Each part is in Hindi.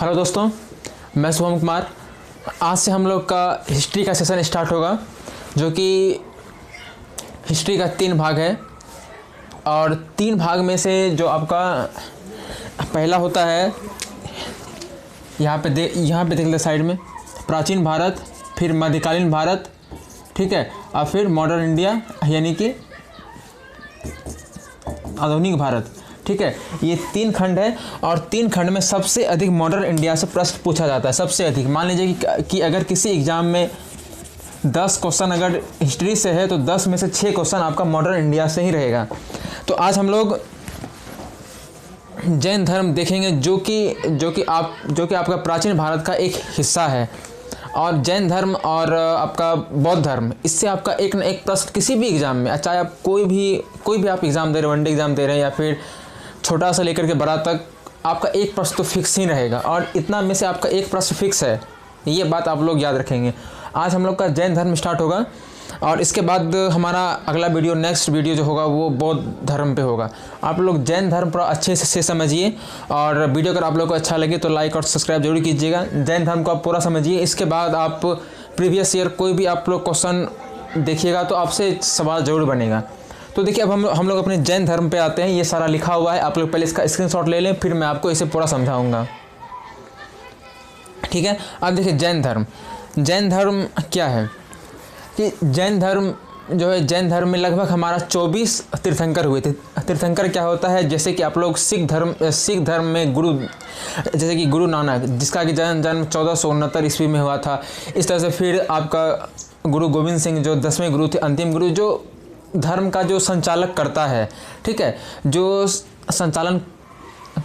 हेलो दोस्तों, मैं शुभम कुमार। आज से हम लोग का हिस्ट्री का सेशन स्टार्ट होगा, जो कि हिस्ट्री का 3 भाग है। और 3 भाग में से जो आपका पहला होता है, यहाँ पे देख ले साइड में, प्राचीन भारत, फिर मध्यकालीन भारत, ठीक है, और फिर मॉडर्न इंडिया यानी कि आधुनिक भारत, ठीक है। ये 3 खंड है और 3 खंड में सबसे अधिक मॉडर्न इंडिया से प्रश्न पूछा जाता है, सबसे अधिक। मान लीजिए कि अगर किसी एग्ज़ाम में 10 क्वेश्चन अगर हिस्ट्री से है तो 10 में से 6 क्वेश्चन आपका मॉडर्न इंडिया से ही रहेगा। तो आज हम लोग जैन धर्म देखेंगे, जो कि आपका प्राचीन भारत का एक हिस्सा है। और जैन धर्म और आपका बौद्ध धर्म, इससे आपका एक न एक प्रश्न किसी भी एग्ज़ाम में, चाहे आप कोई भी आप एग्ज़ाम दे रहे हैं, वनडे एग्ज़ाम दे रहे हैं या फिर छोटा सा लेकर के बड़ा तक, आपका एक प्रश्न तो फिक्स ही रहेगा। और इतना में से आपका एक प्रश्न फिक्स है, ये बात आप लोग याद रखेंगे। आज हम लोग का जैन धर्म स्टार्ट होगा और इसके बाद हमारा अगला वीडियो, नेक्स्ट वीडियो जो होगा वो बौद्ध धर्म पे होगा। आप लोग जैन धर्म पूरा अच्छे से समझिए और वीडियो अगर आप लोग को अच्छा लगे तो लाइक और सब्सक्राइब जरूर कीजिएगा। जैन धर्म को आप पूरा समझिए। इसके बाद आप प्रीवियस ईयर कोई भी आप लोग क्वेश्चन देखिएगा तो आपसे सवाल जरूर बनेगा। तो देखिए, अब हम लोग अपने जैन धर्म पे आते हैं। ये सारा लिखा हुआ है, आप लोग पहले इसका स्क्रीनशॉट ले लें, फिर मैं आपको इसे पूरा समझाऊंगा, ठीक है। अब देखिए, जैन धर्म क्या है कि जैन धर्म जो है, जैन धर्म में लगभग हमारा 24 तीर्थंकर हुए थे। तीर्थंकर क्या होता है, जैसे कि आप लोग सिख धर्म में गुरु, जैसे कि गुरु नानक, जिसका कि जन्म 1469 ईस्वी में हुआ था। इस तरह से फिर आपका गुरु गोविंद सिंह जो 10वें गुरु थे, अंतिम गुरु, जो धर्म का जो संचालक करता है, ठीक है, जो संचालन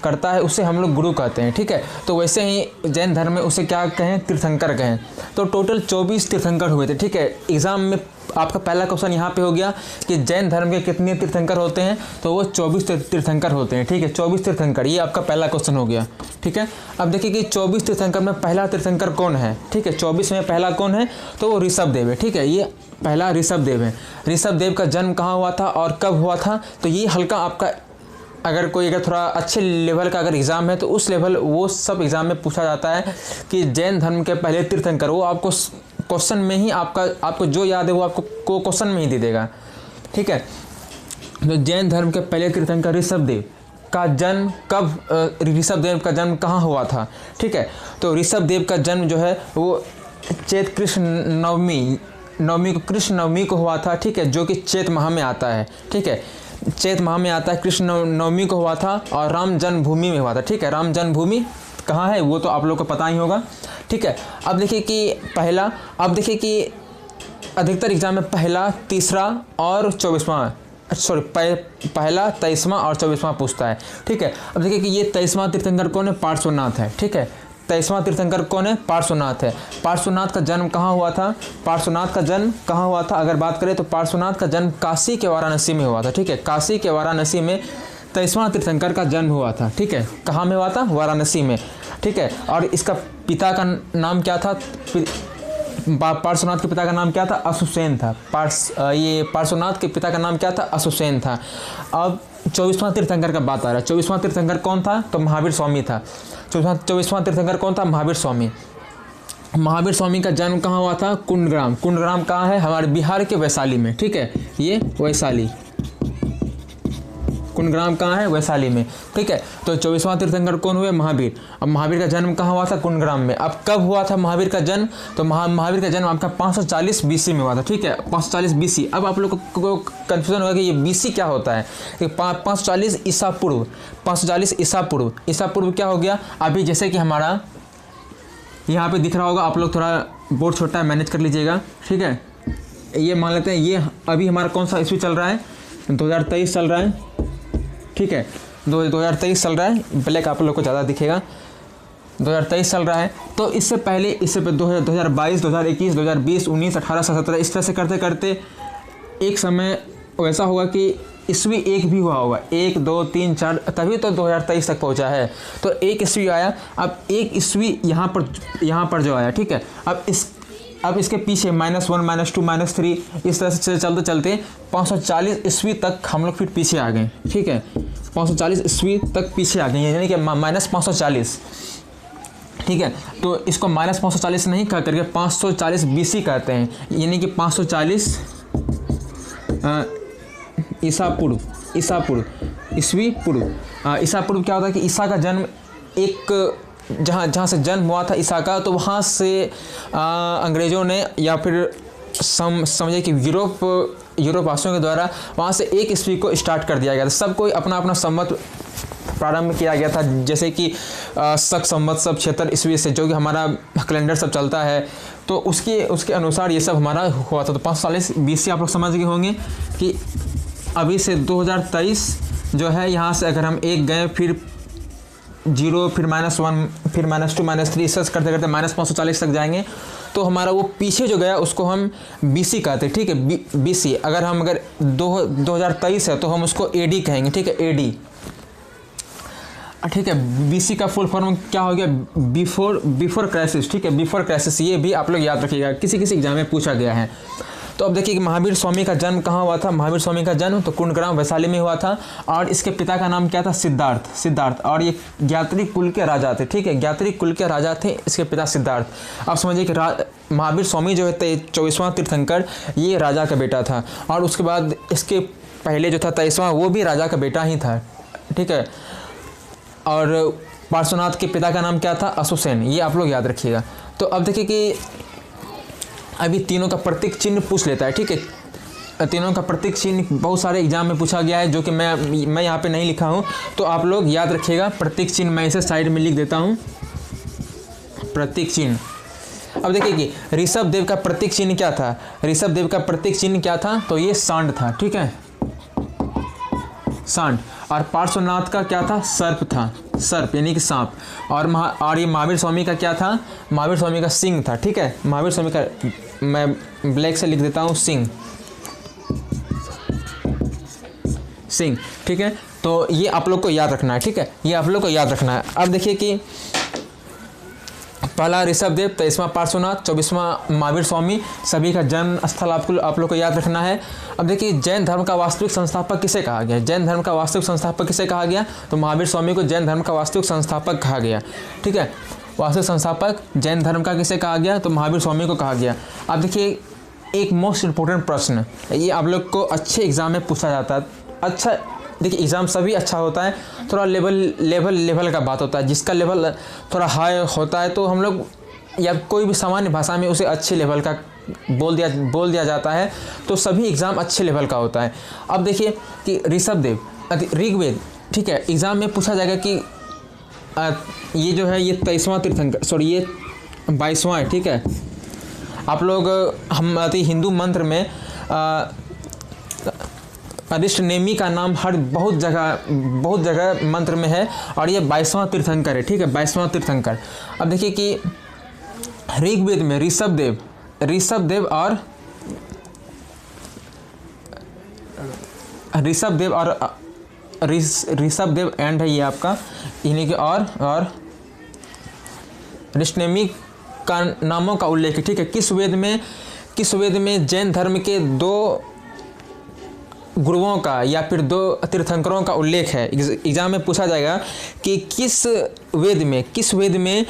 करता है उसे हम लोग गुरु कहते हैं, ठीक है। तो वैसे ही जैन धर्म में उसे क्या कहें, तीर्थंकर कहें। तो टोटल 24 तीर्थंकर हुए थे, ठीक है। एग्ज़ाम में आपका पहला क्वेश्चन यहाँ पे हो गया कि जैन धर्म के कितने तीर्थंकर होते हैं, तो वो 24 तीर्थंकर होते हैं, ठीक है। 24 तीर्थंकर, ये आपका पहला क्वेश्चन हो गया, ठीक है। अब देखिए कि 24 तीर्थंकर में पहला तीर्थंकर कौन है, ठीक है। 24 में पहला कौन है, तो वो ऋषभदेव है, ठीक है। ये पहला ऋषभदेव है। ऋषभदेव का जन्म कहाँ हुआ था और कब हुआ था, तो ये हल्का आपका अगर थोड़ा अच्छे लेवल का अगर एग्ज़ाम है तो वो सब एग्ज़ाम में पूछा जाता है कि जैन धर्म के पहले तीर्थंकर। वो आपको क्वेश्चन में ही आपको जो याद है वो आपको क्वेश्चन में ही दे देगा, ठीक है। तो जैन धर्म के पहले तीर्थंकर ऋषभदेव का जन्म कब, ऋषभदेव का जन्म कहाँ हुआ था, ठीक है। तो ऋषभदेव का जन्म जो है वो चैत कृष्ण नवमी को हुआ था, ठीक है, जो कि चैत माह में आता है, ठीक है। चैत माह में आता है, कृष्ण नवमी को हुआ था और राम जन्मभूमि में हुआ था, ठीक है। राम जन्मभूमि कहाँ है वो तो आप लोग को पता ही होगा, ठीक है। अब देखिए कि अधिकतर एग्जाम में पहला, तीसरा और 24वां, पहला, 23वां और 24वां पूछता है, ठीक है। अब देखिए कि ये 23वां तीर्थंकर कौन है, पार्श्वनाथ है, ठीक है। 23वां तीर्थंकर कौन है, पार्श्वनाथ है। पार्श्वनाथ का जन्म कहाँ हुआ था, अगर बात करें तो पार्श्वनाथ का जन्म काशी के वाराणसी में हुआ था, ठीक है। काशी के वाराणसी में 23वां तीर्थंकर का जन्म हुआ था, ठीक है। कहाँ में हुआ था, वाराणसी में, ठीक है। और इसका पिता का नाम क्या था, पार्श्वनाथ के पिता का नाम क्या था, अशुसेन था। पार्श्वनाथ के पिता का नाम क्या था, अशुसेन था। अब 24वां तीर्थंकर का बात आ रहा है। 24वां तीर्थंकर कौन था, तो महावीर स्वामी था। 24वां तीर्थंकर कौन था, महावीर स्वामी। महावीर स्वामी का जन्म कहाँ हुआ था, कुंडग्राम कहाँ है, हमारे बिहार के वैशाली में, ठीक है। ये वैशाली, कुंडग्राम कहाँ है, वैशाली में, ठीक है। तो 24वां तीर्थंकर कौन हुए, महावीर। अब महावीर का जन्म कहाँ हुआ था, कुंडग्राम में। अब कब हुआ था महावीर का जन्म, तो महावीर का जन्म आपका 540 BC में हुआ था, ठीक है। 540 BC। अब आप लोग को कन्फ्यूजन होगा कि ये BC क्या होता है, 540 ईसा पूर्व, 540 ईसा पूर्व क्या हो गया। अभी जैसे कि हमारा यहाँ पे दिख रहा होगा, आप लोग थोड़ा बोर्ड छोटा है, मैनेज कर लीजिएगा, ठीक है। ये मान लेते हैं, ये अभी हमारा कौन सा ईस्वी चल रहा है, 2023 चल रहा है, ठीक है। 2023 चल रहा है, ब्लैक आप लोग को ज़्यादा दिखेगा, 2023 चल रहा है। तो इससे पहले 2022, 2021, 2020, 19, 18, 17 इस तरह से करते करते एक समय ऐसा होगा कि ईस्वी एक भी हुआ होगा, 1, 2, 3, 4, तभी तो 2023 तक पहुंचा है। तो एक ईस्वी आया, अब एक ईस्वी यहाँ पर जो आया, ठीक है। अब इसके पीछे -1, -2, -3 इस तरह से चलते चलते 540 ईस्वी तक हम लोग फिर पीछे आ गए, ठीक है। 540 ईस्वी तक पीछे आ गए, यानी कि -540, ठीक है। तो इसको -540 नहीं कह करके 540 BC कहते हैं, यानी कि 540 ईसा पूर्व ईसवी पूर्व। ईसा पूर्व क्या होता है कि ईसा का जन्म एक जहाँ से जन्म हुआ था ईसा का, तो वहाँ से अंग्रेज़ों ने या फिर समझे कि यूरोप वासियों के द्वारा वहाँ से 1 ईस्वी को स्टार्ट कर दिया गया था। सब कोई अपना अपना संवत प्रारंभ किया गया था, जैसे कि शक संवत सब 76 ईस्वी से जो कि हमारा कैलेंडर सब चलता है, तो उसके अनुसार ये सब हमारा हुआ था। तो 540 BC आप लोग समझ गए होंगे कि अभी से 2023 जो है, यहाँ से अगर हम 1 गए फिर 0 फिर -1 फिर -2 -3 सर्च करते करते -540 तक जाएंगे, तो हमारा वो पीछे जो गया उसको हम BC कहते हैं, ठीक है। BC अगर 2023 है तो हम उसको AD कहेंगे, ठीक है, AD, ठीक है। BC का फुल फॉर्म क्या हो गया? बिफोर क्राइसिस, ठीक है, बिफोर क्राइसिस। ये भी आप लोग याद रखिएगा, किसी एग्जाम में पूछा गया है। तो अब देखिए कि महावीर स्वामी का जन्म कहाँ हुआ था। महावीर स्वामी का जन्म तो कुंडग्राम वैशाली में हुआ था, और इसके पिता का नाम क्या था? सिद्धार्थ, और ये ज्ञात्री कुल के राजा थे, ठीक है, ज्ञात्री कुल के राजा थे इसके पिता सिद्धार्थ। आप समझिए कि महावीर स्वामी जो है 24वां तीर्थंकर, ये राजा का बेटा था, और उसके बाद इसके पहले जो था 23वां, वो भी राजा का बेटा ही था, ठीक है। और पार्श्वनाथ के पिता का नाम क्या था? अशोसेन, ये आप लोग याद रखिएगा। तो अब देखिए कि अभी तीनों का प्रतीक चिन्ह पूछ लेता है, ठीक है। तीनों का प्रतीक चिन्ह बहुत सारे एग्जाम में पूछा गया है, जो कि मैं यहाँ पे नहीं लिखा हूँ, तो आप लोग याद रखिएगा। प्रतीक चिन्ह मैं इसे साइड में लिख देता हूँ, प्रतीक चिन्ह। अब देखिए कि ऋषभ देव का प्रतीक चिन्ह क्या था? ऋषभ देव का प्रतीक चिन्ह क्या था? तो ये सांड था, ठीक है, सांड। और पार्श्वनाथ का क्या था? सर्प था, सर्प यानी कि सांप। और ये महावीर स्वामी का क्या था? महावीर स्वामी का सिंह था, ठीक है। महावीर स्वामी का मैं ब्लैक से लिख देता हूँ सिंह, ठीक है। तो ये आप लोग को याद रखना है, ठीक है, ये आप लोग को याद रखना है। अब देखिए कि पहला ऋषभ देव, 23वां पार्श्वनाथ, 24वां महावीर स्वामी, सभी का जन्म स्थल आप लोग को याद रखना है। अब देखिए जैन धर्म का वास्तविक संस्थापक किसे कहा गया? जैन धर्म का वास्तविक संस्थापक किसे कहा गया? तो महावीर स्वामी को जैन धर्म का वास्तविक संस्थापक कहा गया, ठीक है। वास्तविक संस्थापक जैन धर्म का किसे कहा गया? तो महावीर स्वामी को कहा गया। अब देखिए एक मोस्ट इम्पोर्टेंट प्रश्न, ये आप लोग को अच्छे एग्जाम में पूछा जाता है। अच्छा देखिए एग्ज़ाम सभी अच्छा होता है, थोड़ा लेवल का बात होता है। जिसका लेवल थोड़ा हाई होता है तो हम लोग या कोई भी सामान्य भाषा में उसे अच्छे लेवल का बोल दिया जाता है, तो सभी एग्ज़ाम अच्छे लेवल का होता है। अब देखिए कि ऋषभ देव ऋग्वेद, ठीक है, एग्ज़ाम में पूछा जाएगा कि ये जो है ये 23वां तीर्थंकर, सॉरी ये 22वां है, ठीक है। आप लोग हम हिंदू मंत्र में अरिष्टनेमी का नाम बहुत जगह मंत्र में है, और ये 22वां तीर्थंकर है, ठीक है, 22वां तीर्थंकर। अब देखिए कि ऋग्वेद में ऋषभ देव एंड है ये आपका, इन्हीं के और अरिष्टनेमी का नामों का उल्लेख है, ठीक है। किस वेद में जैन धर्म के 2 गुरुओं का या फिर 2 तीर्थंकरों का उल्लेख है? एग्जाम में पूछा जाएगा कि किस वेद में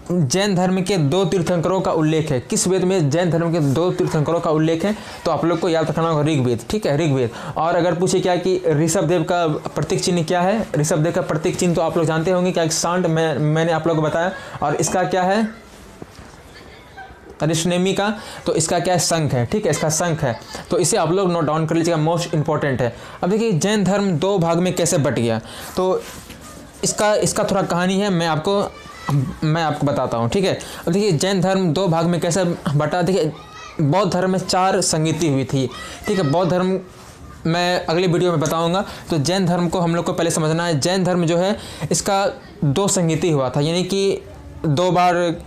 जैन धर्म के 2 तीर्थंकरों का उल्लेख है? किस वेद में जैन धर्म के 2 तीर्थंकरों का उल्लेख है? तो आप लोग को याद रखना होगा ऋग्वेद, ठीक है, ऋग्वेद। और अगर पूछे क्या कि ऋषभ देव का प्रतीक चिन्ह क्या है? ऋषभ देव का प्रतीक चिन्ह तो आप लोग जानते होंगे, क्या एक सांड मैंने आप लोग को बताया। और इसका क्या है? अरिष्टनेमी का, तो इसका क्या है? शंख है, ठीक है, इसका शंख है। तो इसे आप लोग नोट डाउन कर लीजिएगा, मोस्ट इंपॉर्टेंट है। अब देखिए जैन धर्म 2 भाग में कैसे बट गया, तो इसका थोड़ा कहानी है, मैं आपको बताता हूँ, ठीक है। अब देखिए जैन धर्म 2 भाग में कैसे बटा। देखिए बौद्ध धर्म में 4 संगति हुई थी, ठीक है। बौद्ध धर्म मैं अगले वीडियो में बताऊंगा। तो जैन धर्म को हम लोग को पहले समझना है। जैन धर्म जो है इसका 2 संगति हुआ था, यानी कि 2 बार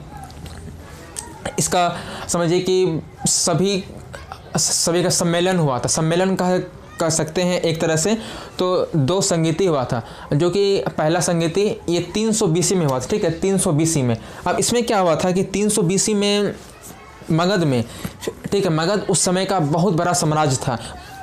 इसका समझिए कि सभी का सम्मेलन हुआ था। सम्मेलन कह सकते हैं एक तरह से। तो 2 संगति हुआ था, जो कि पहला संगति ये 300 BC में हुआ था, ठीक है, 300 BC में। अब इसमें क्या हुआ था कि 300 BC में मगध में, ठीक है, मगध उस समय का बहुत बड़ा साम्राज्य था।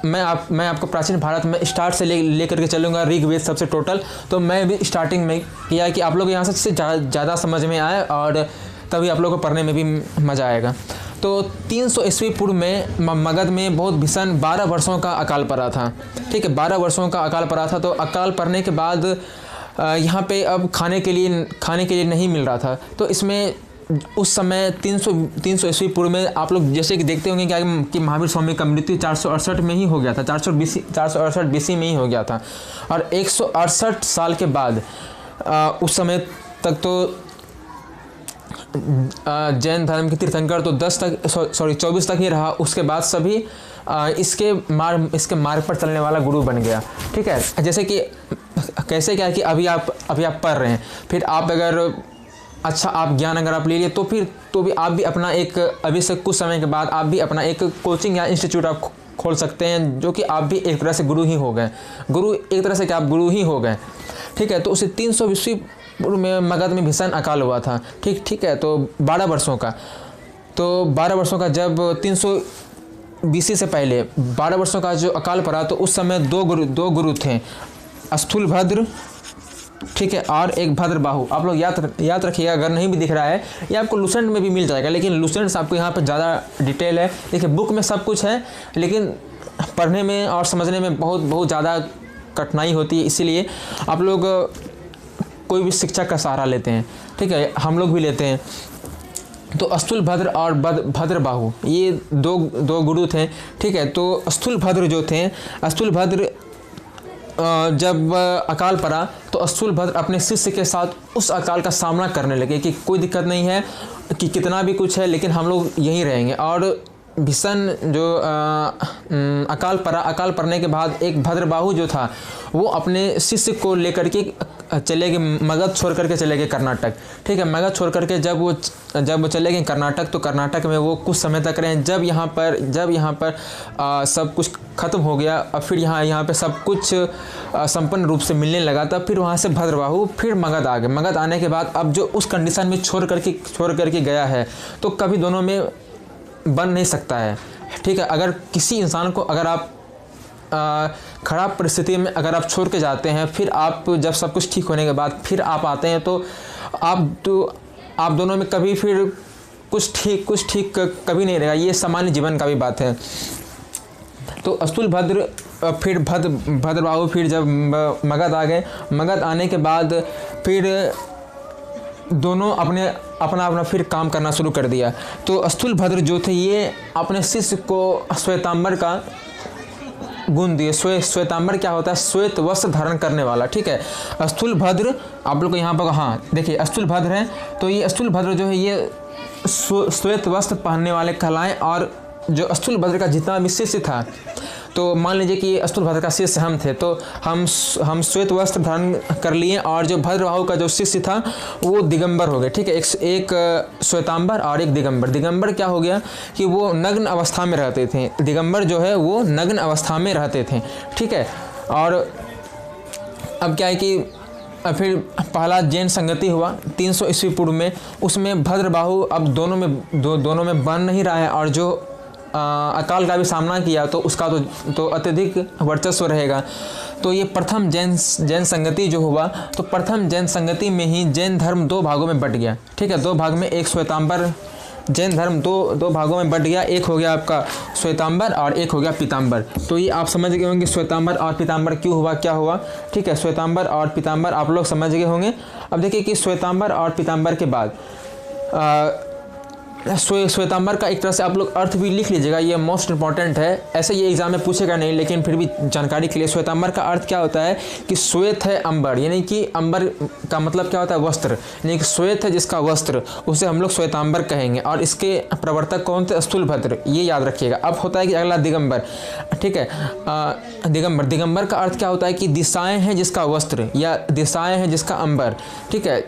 मैं आपको प्राचीन भारत में स्टार्ट से लेकर के चलूँगा, ऋग्वेद सबसे टोटल। तो मैं भी स्टार्टिंग में किया कि आप लोग यहाँ से ज़्यादा समझ में आए और तभी आप लोगों को पढ़ने में भी मज़ा आएगा। तो 300 ईस्वी पूर्व में मगध में बहुत भीषण 12 वर्षों का अकाल पड़ा था। ठीक है, 12 वर्षों का अकाल पड़ा था। तो अकाल पड़ने के बाद यहाँ पे अब खाने के लिए नहीं मिल रहा था। तो इसमें उस समय 300 ईस्वी पूर्व में आप लोग जैसे कि देखते होंगे क्या कि महावीर स्वामी का मृत्यु 468 में ही हो गया था, 468 BC में ही हो गया था। और 168 साल के बाद उस समय तक तो जैन धर्म के तीर्थंकर तो 24 तक ही रहा। उसके बाद सभी इसके मार्ग पर चलने वाला गुरु बन गया। ठीक है, जैसे कि कैसे क्या है कि अभी आप पढ़ रहे हैं, फिर आप अगर अच्छा आप ज्ञान अगर आप ले लिए तो भी आप भी अपना एक अभी से कुछ समय के बाद आप भी अपना एक कोचिंग या इंस्टीट्यूट आप खोल सकते हैं, जो कि आप भी एक तरह से गुरु ही हो गए। एक तरह से क्या आप गुरु ही हो गए। ठीक है, तो उसे 300 ईस्वी पूर्व में मगध में भीषण अकाल हुआ था। ठीक है, तो 12 वर्षों का जब 300 BC से पहले 12 वर्षों का जो अकाल पड़ा, तो उस समय दो गुरु थे, स्थूलभद्र, ठीक है, और एक भद्रबाहु। आप लोग याद रखिएगा, अगर नहीं भी दिख रहा है ये आपको लुसेंट में भी मिल जाएगा, लेकिन लुसेंट्स आपको यहाँ पर ज़्यादा डिटेल है। देखिए बुक में सब कुछ है, लेकिन पढ़ने में और समझने में बहुत ज़्यादा कठिनाई होती है। इसीलिए आप लोग कोई भी शिक्षक का सहारा लेते हैं। ठीक है, हम लोग भी लेते हैं। तो स्थूलभद्र और भद्रबाहु ये दो गुरु थे। ठीक है, तो स्थूलभद्र जो थे, स्थूलभद्र जब अकाल पड़ा तो स्थूलभद्र अपने शिष्य के साथ उस अकाल का सामना करने लगे कि कोई दिक्कत नहीं है, कि कितना भी कुछ है लेकिन हम लोग यहीं रहेंगे। और भीषण जो अकाल पड़ने के बाद एक भद्रबाहु जो था वो अपने शिष्य को लेकर के चले गए, मगध छोड़ करके चले गए कर्नाटक। ठीक है, मगध छोड़ करके जब वो चले गए कर्नाटक, तो कर्नाटक में वो कुछ समय तक रहे। जब यहाँ पर सब कुछ ख़त्म हो गया और फिर यहाँ पे सब कुछ संपन्न रूप से मिलने लगा, तब फिर वहाँ से भद्रबाहु फिर मगध आ गए। मगध आने के बाद अब जो उस कंडीशन में छोड़ करके गया है, तो कभी दोनों में बन नहीं सकता है। ठीक है, अगर किसी इंसान को अगर आप ख़राब परिस्थिति में अगर आप छोड़ के जाते हैं, फिर आप जब सब कुछ ठीक होने के बाद फिर आप आते हैं, तो आप दोनों में कभी फिर कुछ ठीक कभी नहीं रहेगा। ये सामान्य जीवन का भी बात है। तो स्थूलभद्र फिर भद्रबाहु फिर जब मगध आ गए, मगध आने के बाद फिर दोनों अपना फिर काम करना शुरू कर दिया। तो स्थूलभद्र जो थे ये अपने शिष्य को श्वेतांबर का गुण दिए। श्वेतांबर क्या होता है? श्वेत वस्त्र धारण करने वाला। ठीक है, स्थूलभद्र आप लोग को यहाँ पर, हाँ देखिए स्थूलभद्र है, तो ये स्थूलभद्र जो है ये श्वेत वस्त्र पहनने वाले कहलाएं। और जो स्थूलभद्र का जितना भी शिष्य था, तो मान लीजिए कि स्थूलभद्र का शिष्य हम थे, तो हम श्वेत वस्त्र धारण कर लिए, और जो भद्रबाहु का जो शिष्य था वो दिगंबर हो गए। ठीक है, एक श्वेतांबर और एक दिगंबर। दिगंबर क्या हो गया कि वो नग्न अवस्था में रहते थे। दिगंबर जो है वो नग्न अवस्था में रहते थे। ठीक है, और अब क्या है कि फिर पहला जैन संगति हुआ 300 ईस्वी पूर्व में, उसमें भद्रबाहु अब दोनों में बन नहीं रहा है, और जो अकाल का भी सामना किया तो उसका तो अत्यधिक वर्चस्व रहेगा। तो ये प्रथम जैन संगति जो हुआ, तो प्रथम जैन संगति में ही जैन धर्म 2 भागों में बट गया। ठीक है, 2 भाग में, एक श्वेतांबर जैन धर्म दो भागों में बट गया। एक हो गया आपका श्वेतांबर और एक हो गया पीतांबर। तो ये आप समझ गए होंगे श्वेतांबर और पीतांबर क्यों हुआ, क्या हुआ। ठीक है, श्वेतांबर और पीतांबर आप लोग समझ गए होंगे। अब देखिए कि श्वेतांबर और पीतांबर के बाद श्वेतांबर का एक तरह से आप लोग अर्थ भी लिख लीजिएगा, ये मोस्ट इंपॉर्टेंट है। ऐसे ये एग्जाम में पूछेगा नहीं, लेकिन फिर भी जानकारी के लिए, श्वेतांबर का अर्थ क्या होता है कि श्वेत है अंबर, यानी कि अंबर का मतलब क्या होता है? वस्त्र, यानी कि श्वेत है जिसका वस्त्र, उसे हम लोग श्वेतांबर कहेंगे। और इसके प्रवर्तक कौन थे? स्थूलभद्र, ये याद रखिएगा। अब होता है कि अगला दिगंबर। ठीक है, दिगंबर का अर्थ क्या होता है कि दिशाएँ हैं जिसका वस्त्र, या दिशाएँ हैं जिसका अंबर। ठीक है,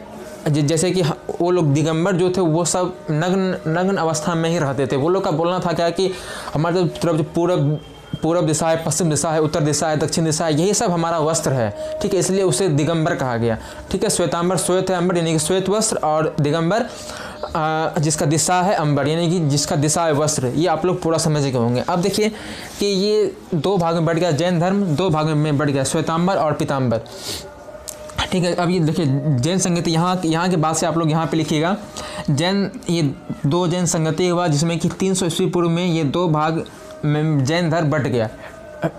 जैसे कि वो लोग दिगंबर जो थे वो सब नग्न अवस्था में ही रहते थे। वो लोग का बोलना था क्या कि हमारे तरफ जो पूर्व दिशा है, पश्चिम दिशा है, उत्तर दिशा है, दक्षिण दिशा है, यही सब हमारा वस्त्र है, ठीक है, इसलिए उसे दिगंबर कहा गया, ठीक है। श्वेतांबर, श्वेत है अंबर यानी कि श्वेत वस्त्र, और दिगंबर जिसका दिशा है अंबर यानी कि जिसका दिशा है वस्त्र। ये आप लोग पूरा समझ गए होंगे। अब देखिए कि ये दो भाग में बढ़ गया जैन धर्म, दो भाग में बढ़ गया श्वेतांबर और पीतांबर, ठीक है। अब ये देखिए जैन संगति, यहाँ के बाद से आप लोग यहाँ पे लिखिएगा जैन, ये दो जैन संगति हुआ जिसमें कि 300 ईस्वी पूर्व में ये दो भाग में जैन धर्म बट गया,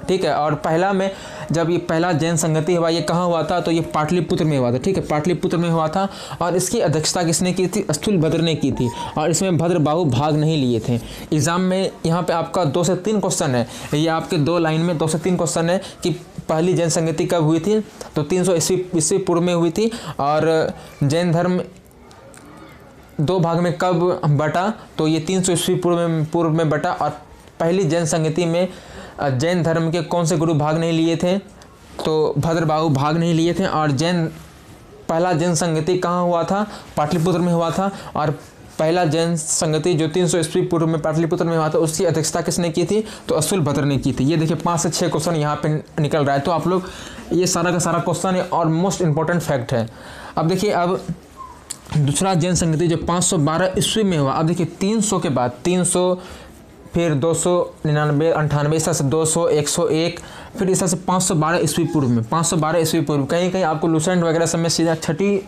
ठीक है। और पहला में जब ये पहला जैन संगति हुआ ये कहाँ हुआ था, तो ये पाटलिपुत्र में हुआ था, ठीक है, पाटलिपुत्र में हुआ था। और इसकी अध्यक्षता किसने की थी, स्थूलभद्र ने की थी, और इसमें भद्रबाहु भाग नहीं लिए थे। एग्जाम में यहाँ पे आपका 2 से 3 क्वेश्चन है, ये आपके 2 लाइन में 2 से 3 क्वेश्चन है कि पहली जैन संगति कब हुई थी, तो 300 ईस्वी पूर्व में हुई थी। और जैन धर्म 2 भाग में कब बटा, तो ये 300 ईस्वी पूर्व में बटा। और पहली जैन संगति में जैन धर्म के कौन से गुरु भाग नहीं लिए थे, तो भद्रबाहु भाग नहीं लिए थे। और पहला जैन संगति कहाँ हुआ था, पाटलिपुत्र में हुआ था। और पहला जैन संगति जो 300 ईस्वी पूर्व में पाटलिपुत्र में हुआ था उसकी अध्यक्षता किसने की थी, तो स्थूलभद्र ने की थी। ये देखिए 5 से 6 क्वेश्चन यहाँ पे निकल रहा है, तो आप लोग ये सारा का सारा क्वेश्चन है और मोस्ट इंपॉर्टेंट फैक्ट है। अब देखिए अब दूसरा जैन संगति जो 512 ईस्वी में हुआ। अब देखिए 300 के बाद 300, फिर 299, 98, इस तरह से 200, 101, फिर इस तरह से 512 ईस्वी पूर्व में, 512 ईस्वी पूर्व, कहीं कहीं आपको लूसेंट वगैरह सब में सीधा छठी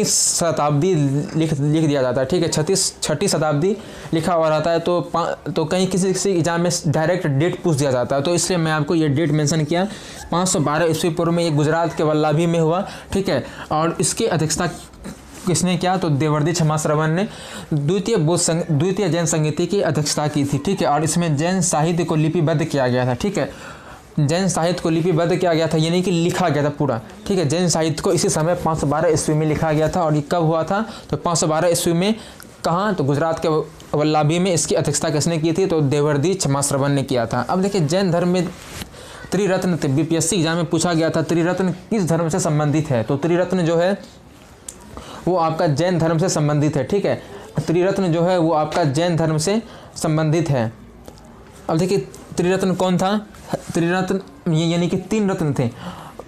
शताब्दी लिख दिया जाता है, ठीक है, छठी शताब्दी लिखा हुआ रहता है। तो कहीं किसी एग्जाम में डायरेक्ट डेट पूछ दिया जाता है, तो इसलिए मैं आपको ये डेट मेंशन किया। 512 ईस्वी पूर्व में ये गुजरात के वल्लभी में हुआ, ठीक है। और इसकी अध्यक्षता किसने किया, तो देवर्षि क्षमाश्रवण ने द्वितीय जैन संगति की अध्यक्षता की थी, ठीक है। और इसमें जैन साहित्य को लिपिबद्ध किया गया था, ठीक है, जैन साहित्य को लिपिबद्ध किया गया था यानी कि लिखा गया था पूरा, ठीक है। जैन साहित्य को इसी समय 512 ईस्वी में लिखा गया था। और ये कब हुआ था, तो 512 ईस्वी में कहाँ, तो गुजरात के वल्लभी में। इसकी अध्यक्षता किसने की थी, तो देवर्षि क्षमाश्रवण ने किया था। अब देखिए जैन धर्म में त्रिरत्न थे, बीपीएससी एग्जाम में पूछा गया था त्रिरत्न किस धर्म से संबंधित है, तो त्रिरत्न जो है वो आपका जैन धर्म से संबंधित है, ठीक है। त्रिरत्न जो है वो आपका जैन धर्म से संबंधित है। अब देखिए त्रिरत्न कौन था, त्रिरत्न यानी कि 3 रत्न थे,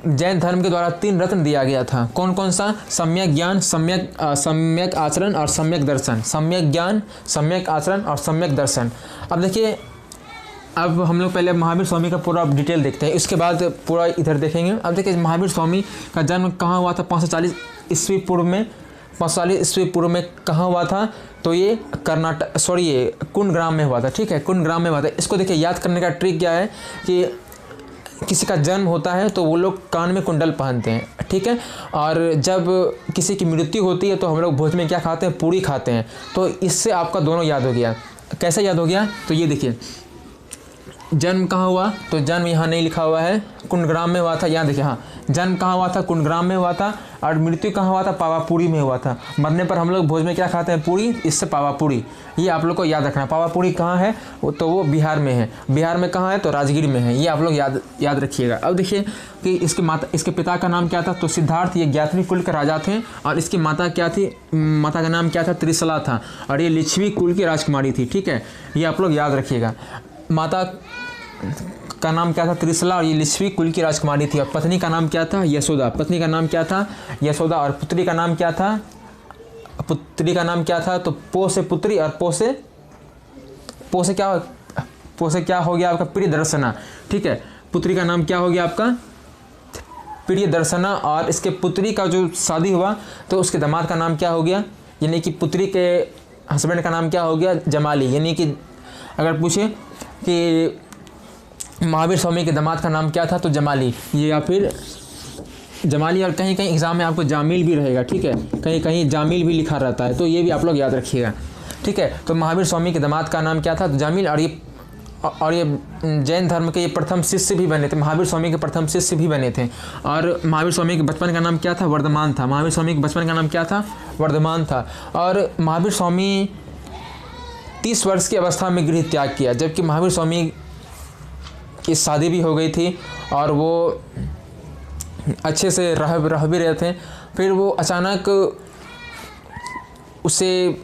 जैन धर्म के द्वारा 3 रत्न दिया गया था। कौन कौन सा, सम्यक ज्ञान, सम्यक आचरण और सम्यक दर्शन। सम्यक ज्ञान, सम्यक आचरण और सम्यक दर्शन। अब देखिए अब हम लोग पहले महावीर स्वामी का पूरा डिटेल देखते हैं, इसके बाद पूरा इधर देखेंगे। अब देखिए महावीर स्वामी का जन्म कहाँ हुआ था, 540 ईस्वी पूर्व में, 540 ईस्वी पूर्व में कहाँ हुआ था, तो ये ये कुंडग्राम में हुआ था, ठीक है, कुंडग्राम में हुआ था। इसको देखिए याद करने का ट्रिक क्या है कि किसी का जन्म होता है तो वो लोग कान में कुंडल पहनते हैं, ठीक है। और जब किसी की मृत्यु होती है तो हम लोग भोज में क्या खाते हैं, पूरी खाते हैं। तो इससे आपका दोनों याद हो गया। कैसे याद हो गया, तो ये देखिए जन्म कहाँ हुआ, तो जन्म यहाँ नहीं लिखा हुआ है, कुंडग्राम में हुआ था। यहाँ देखिए, हाँ जन्म कहाँ हुआ था, कुंडग्राम में हुआ था। और मृत्यु कहाँ हुआ था, पावापुरी में हुआ था। मरने पर हम लोग भोज में क्या खाते हैं, पूरी, इससे पावापुरी। ये आप लोग को याद रखना। पावापुरी कहाँ है, तो वो बिहार में है। बिहार में कहाँ है, तो राजगीर में है। ये आप लोग याद रखिएगा। अब देखिए कि इसके पिता का नाम क्या था, तो सिद्धार्थ, ये ज्ञात्री कुल के राजा थे। और इसकी माता क्या थी, माता का नाम क्या था, त्रिशला था। और ये लिच्छवी कुल की राजकुमारी थी, ठीक है। ये आप लोग याद रखिएगा। माता का नाम क्या था, त्रिशला, और ये लिच्छवी कुल की राजकुमारी थी। और पत्नी का नाम क्या था, यशोदा। पत्नी का नाम क्या था, यशोदा। और पुत्री का नाम क्या था, पुत्री का नाम क्या था, तो पो से पुत्री और पो से क्या हो गया आपका, प्रियदर्शना, ठीक है। पुत्री का नाम क्या हो गया आपका, प्रियदर्शना। और इसके पुत्री का जो शादी हुआ तो उसके दामाद का नाम क्या हो गया, यानी कि पुत्री के हस्बैंड का नाम क्या हो गया, जमाली। यानी कि अगर पूछे कि महावीर स्वामी के दामाद का नाम क्या था, तो जमाली, ये या फिर जमाली। और कहीं कहीं एग्जाम में आपको जामिल भी रहेगा, ठीक है, कहीं कहीं जामिल भी लिखा रहता है, तो ये भी आप लोग याद रखिएगा, ठीक है। तो महावीर स्वामी के दामाद का नाम क्या था, तो जामिल। और ये जैन धर्म के ये प्रथम शिष्य भी बने थे, महावीर स्वामी के प्रथम शिष्य भी बने थे। और महावीर स्वामी के बचपन का नाम क्या था, वर्धमान था। महावीर स्वामी के बचपन का नाम क्या था, वर्धमान था। और महावीर स्वामी 30 वर्ष की अवस्था में गृह त्याग किया, जबकि महावीर स्वामी की शादी भी हो गई थी और वो अच्छे से रह भी रहे थे। फिर वो अचानक उसे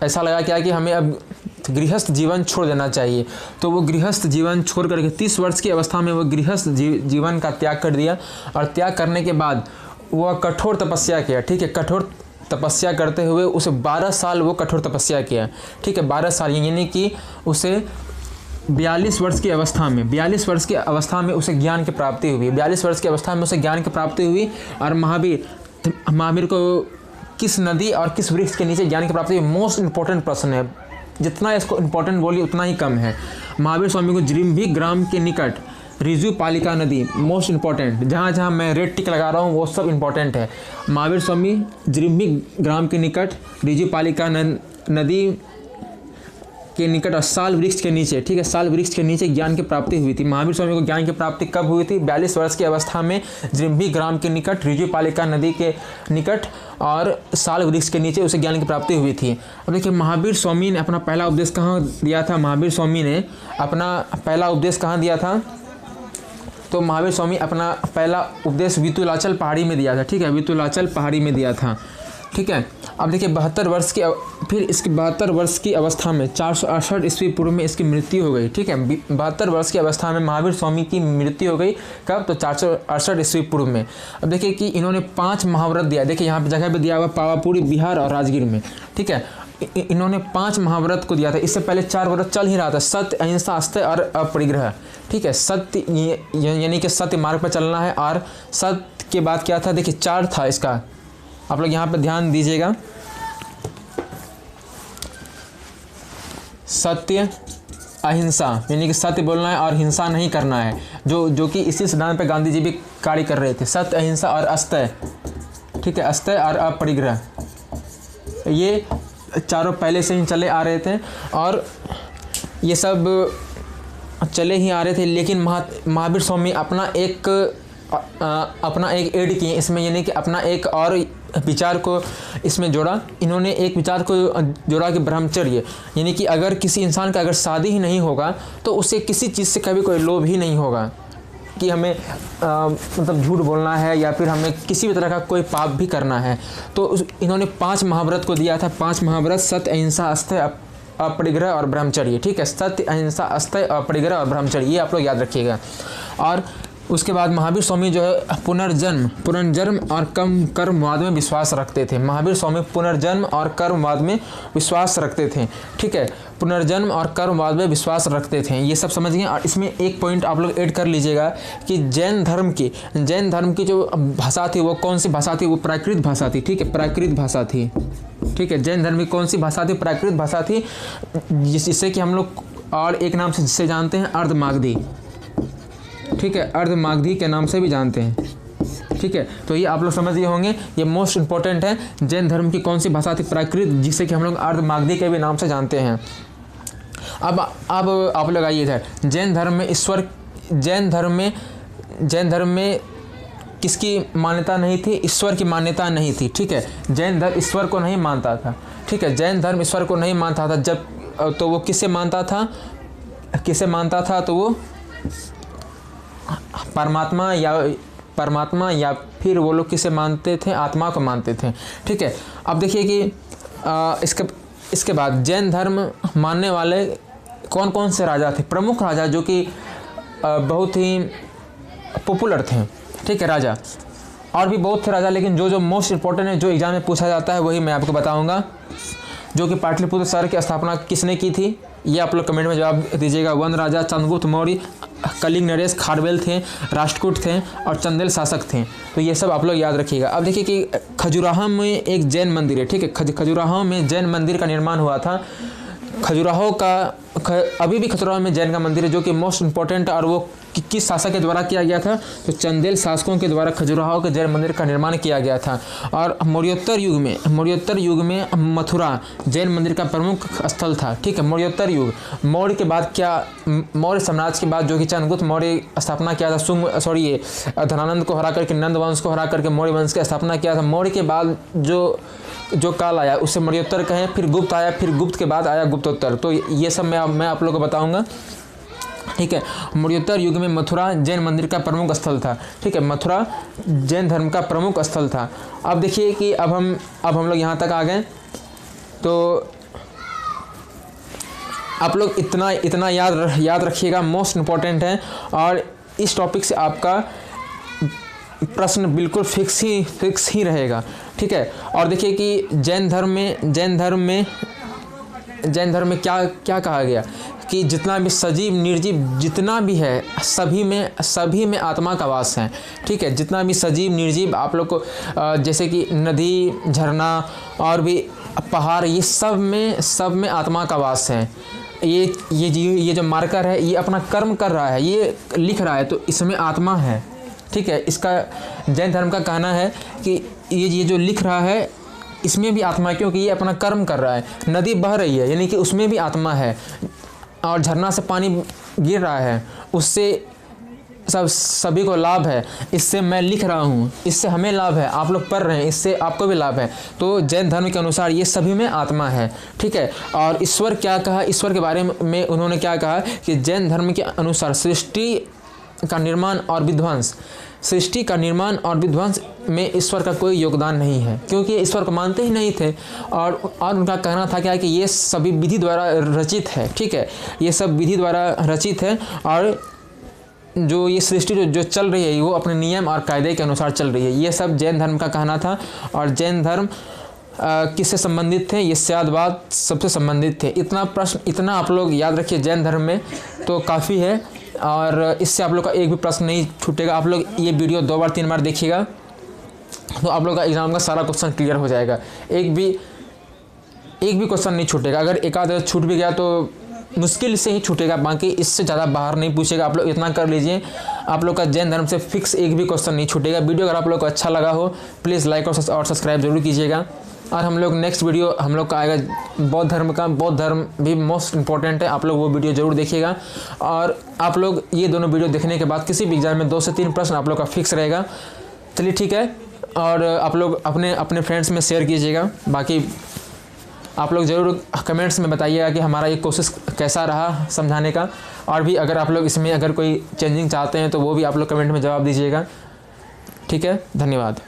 ऐसा लगा क्या कि हमें अब गृहस्थ जीवन छोड़ देना चाहिए। तो वो गृहस्थ जीवन छोड़ करके 30 वर्ष की अवस्था में वो गृहस्थ जीवन का त्याग कर दिया, और त्याग करने के बाद वह कठोर तपस्या किया। ठीक है, कठोर तपस्या करते हुए उसे 12 साल वो कठोर तपस्या किया। ठीक है, 12 साल, यानी कि उसे 42 वर्ष की अवस्था में उसे ज्ञान की प्राप्ति हुई। 42 वर्ष की अवस्था में उसे ज्ञान की प्राप्ति हुई। और महावीर को किस नदी और किस वृक्ष के नीचे ज्ञान की प्राप्ति हुई, मोस्ट इंपॉर्टेंट प्रश्न है। जितना इसको इंपॉर्टेंट बोलिए उतना ही कम है। महावीर स्वामी को जिरिम्भी ग्राम के निकट रिजु पालिका नदी, मोस्ट इंपॉर्टेंट, जहाँ जहाँ मैं रेड टिक लगा रहा हूँ वो सब इंपॉर्टेंट है। महावीर स्वामी जिरिम्भी ग्राम के निकट रिजु पालिका नदी के निकट और साल वृक्ष के नीचे, ठीक है, साल वृक्ष के नीचे ज्ञान की प्राप्ति हुई थी। महावीर स्वामी को ज्ञान की प्राप्ति कब हुई थी? 42 वर्ष की अवस्था में जिरिम्भी ग्राम के निकट रिजु पालिका नदी के निकट और साल वृक्ष के नीचे उसे ज्ञान की प्राप्ति हुई थी। अब देखिए महावीर स्वामी ने अपना पहला उपदेश कहाँ दिया था? महावीर स्वामी ने अपना पहला उपदेश कहाँ दिया था? तो महावीर स्वामी अपना पहला उपदेश वितुलाचल पहाड़ी में दिया था। ठीक है, वितुलाचल पहाड़ी में दिया था। ठीक है, अब देखिए 72 वर्ष की फिर इसकी 72 वर्ष की अवस्था में 468 ईस्वी पूर्व में इसकी मृत्यु हो गई। ठीक है, 72 वर्ष की अवस्था में महावीर स्वामी की मृत्यु हो गई। कब? तो 468 ईस्वी पूर्व में। अब देखिए कि इन्होंने 5 महाव्रत दिया। देखिए यहाँ पे जगह पे दिया हुआ पावापुरी बिहार और राजगीर में। ठीक है, इन्होंने 5 महाव्रत को दिया था। इससे पहले 4 व्रत चल ही रहा था, सत्य, अहिंसा, अस्तेय और अपरिग्रह। ठीक है, सत्य यानी कि सत्य मार्ग पर चलना है, और सत्य के बाद क्या था? देखिए 4 था इसका, आप लोग यहाँ पे ध्यान दीजिएगा। सत्य, अहिंसा यानी कि सत्य बोलना है और हिंसा नहीं करना है, जो कि इसी सिद्धांत पे गांधी जी भी कार्य कर रहे थे। सत्य, अहिंसा और अस्तेय। ठीक है, अस्तेय और अपरिग्रह, ये चारों पहले से ही चले आ रहे थे, और ये सब चले ही आ रहे थे। लेकिन महावीर स्वामी अपना एक ऐड किए इसमें, यानी कि अपना एक और विचार को इसमें जोड़ा। इन्होंने एक विचार को जोड़ा कि ब्रह्मचर्य, यानी कि अगर किसी इंसान का अगर शादी ही नहीं होगा तो उसे किसी चीज़ से कभी कोई लोभ ही नहीं होगा कि हमें मतलब झूठ बोलना है या फिर हमें किसी भी तरह का कोई पाप भी करना है। तो इन्होंने 5 महाव्रत को दिया था। 5 महाव्रत: सत्य, अहिंसा, अस्तेय, अपरिग्रह और ब्रह्मचर्य। ठीक है, सत्य, अहिंसा, अस्तेय, अपरिग्रह और ब्रह्मचर्य, ये आप लोग याद रखिएगा। और उसके बाद महावीर स्वामी जो है पुनर्जन्म और कर्मवाद में विश्वास रखते थे। महावीर स्वामी पुनर्जन्म और कर्मवाद में विश्वास रखते थे। ठीक है, पुनर्जन्म और कर्मवाद में विश्वास रखते थे, ये सब समझ गए। और इसमें एक पॉइंट आप लोग ऐड कर लीजिएगा कि जैन धर्म की जो भाषा थी वो कौन सी भाषा थी? वो प्राकृत भाषा थी। ठीक है, प्राकृत भाषा थी। ठीक है, जैन धर्म की कौन सी भाषा थी? प्राकृत भाषा थी, जिससे कि हम लोग और एक नाम से जानते हैं, अर्धमागधी। ठीक है, अर्धमागधी के नाम से भी जानते हैं। ठीक है, तो ये आप लोग समझ गए होंगे, ये मोस्ट इंपॉर्टेंट है। जैन धर्म की कौन सी भाषा थी? प्राकृत, जिसे कि हम लोग अर्धमागधी के भी नाम से जानते हैं। अब आप लोग आइए इधर। जैन धर्म में किसकी मान्यता नहीं थी? ईश्वर की मान्यता नहीं थी। ठीक है, जैन धर्म ईश्वर को नहीं मानता था। ठीक है, जैन धर्म ईश्वर को नहीं मानता था। तो वो किसे मानता था? तो वो परमात्मा या फिर वो लोग किसे मानते थे? आत्मा को मानते थे। ठीक है, अब देखिए कि इसके बाद जैन धर्म मानने वाले कौन कौन से राजा थे? प्रमुख राजा जो कि बहुत ही पॉपुलर थे। ठीक है, राजा और भी बहुत थे राजा, लेकिन जो मोस्ट इंपॉर्टेंट है, जो एग्जाम में पूछा जाता है, वही मैं आपको बताऊंगा। जो कि पाटलिपुत्र शहर की स्थापना किसने की थी? ये आप लोग कमेंट में जवाब दीजिएगा। 1 राजा चंद्रगुप्त मौर्य, कलिंग नरेश, खारवेल थे, राष्ट्रकूट थे और चंदेल शासक थे। तो ये सब आप लोग याद रखिएगा। अब देखिए कि खजुराहो में एक जैन मंदिर है। ठीक है, खजुराहो में जैन मंदिर का निर्माण हुआ था। अभी भी खजुराहो में जैन का मंदिर है, जो कि मोस्ट इंपॉर्टेंट, और वो किस शासक के द्वारा किया गया था? तो चंदेल शासकों के द्वारा खजुराहो के जैन मंदिर का निर्माण किया गया था। और मौर्योत्तर युग में मथुरा जैन मंदिर का प्रमुख स्थल था। ठीक है, मौर्योत्तर युग, मौर्य के बाद मौर्य साम्राज्य के बाद जो कि चंद्रगुप्त मौर्य स्थापना किया था, धनानंद को हरा करके, नंद वंश को हरा करके मौर्य वंश की स्थापना किया था। मौर्य के बाद जो काल आया उसे मौर्योत्तर कहें, फिर गुप्त आया, फिर गुप्त के बाद आया गुप्तोत्तर। तो ये सब मैं आप लोगों को बताऊंगा। ठीक है, मौर्योत्तर युग में मथुरा जैन मंदिर का प्रमुख स्थल था। ठीक है, मथुरा जैन धर्म का प्रमुख स्थल था। अब देखिए कि अब हम लोग यहाँ तक आ गए। तो आप लोग इतना याद रखिएगा, मोस्ट इम्पॉर्टेंट है। और इस टॉपिक से आपका प्रश्न बिल्कुल फिक्स ही रहेगा, ठीक है। और देखिए कि जैन धर्म में क्या कहा गया कि जितना भी सजीव निर्जीव जितना भी है सभी में आत्मा का वास है, ठीक है। जितना भी सजीव निर्जीव आप लोग को जैसे कि नदी, झरना और भी पहाड़, ये सब में आत्मा का वास है। ये जो मार्कर है ये अपना कर्म कर रहा है, ये लिख रहा है, तो इसमें आत्मा है, ठीक है। इसका जैन धर्म का कहना है कि ये जो लिख रहा है इसमें भी आत्मा है, क्योंकि ये अपना कर्म कर रहा है। नदी बह रही है यानी कि उसमें भी आत्मा है, और झरना से पानी गिर रहा है उससे सभी को लाभ है। इससे मैं लिख रहा हूँ, इससे हमें लाभ है, आप लोग पढ़ रहे हैं, इससे आपको भी लाभ है। तो जैन धर्म के अनुसार ये सभी में आत्मा है, ठीक है। और ईश्वर क्या कहा, ईश्वर के बारे में उन्होंने क्या कहा कि जैन धर्म के अनुसार सृष्टि का निर्माण और विध्वंस में ईश्वर का कोई योगदान नहीं है, क्योंकि ईश्वर को मानते ही नहीं थे। और उनका कहना था क्या कि ये सभी विधि द्वारा रचित है, ठीक है। ये सब विधि द्वारा रचित है, और जो ये सृष्टि जो चल रही है वो अपने नियम और कायदे के अनुसार चल रही है। ये सब जैन धर्म का कहना था। और जैन धर्म किससे संबंधित थे, ये सत्यवाद सबसे संबंधित थे। इतना आप लोग याद रखिए जैन धर्म में, तो काफ़ी है। और इससे आप लोग का एक भी प्रश्न नहीं छूटेगा। आप लोग ये वीडियो 2 बार 3 बार देखिएगा तो आप लोग का एग्ज़ाम का सारा क्वेश्चन क्लियर हो जाएगा। एक भी क्वेश्चन नहीं छूटेगा। अगर एक आध छूट भी गया तो मुश्किल से ही छूटेगा, बाकी इससे ज़्यादा बाहर नहीं पूछेगा। आप लोग इतना कर लीजिए, आप लोग का जैन धर्म से फिक्स एक भी क्वेश्चन नहीं छूटेगा। वीडियो अगर आप लोग को अच्छा लगा हो प्लीज़ लाइक और सब्सक्राइब जरूर कीजिएगा। और हम लोग नेक्स्ट वीडियो हम लोग का आएगा बौद्ध धर्म का। बौद्ध धर्म भी मोस्ट इंपॉर्टेंट है, आप लोग वो वीडियो ज़रूर देखिएगा। और आप लोग ये दोनों वीडियो देखने के बाद किसी भी एग्जाम में 2 से 3 प्रश्न आप लोग का फिक्स रहेगा। चलिए ठीक है। और आप लोग अपने फ्रेंड्स में शेयर कीजिएगा। बाकी आप लोग ज़रूर कमेंट्स में बताइएगा कि हमारा ये कोशिश कैसा रहा समझाने का। और भी अगर आप लोग इसमें अगर कोई चेंजिंग चाहते हैं तो वो भी आप लोग कमेंट में जवाब दीजिएगा, ठीक है। धन्यवाद।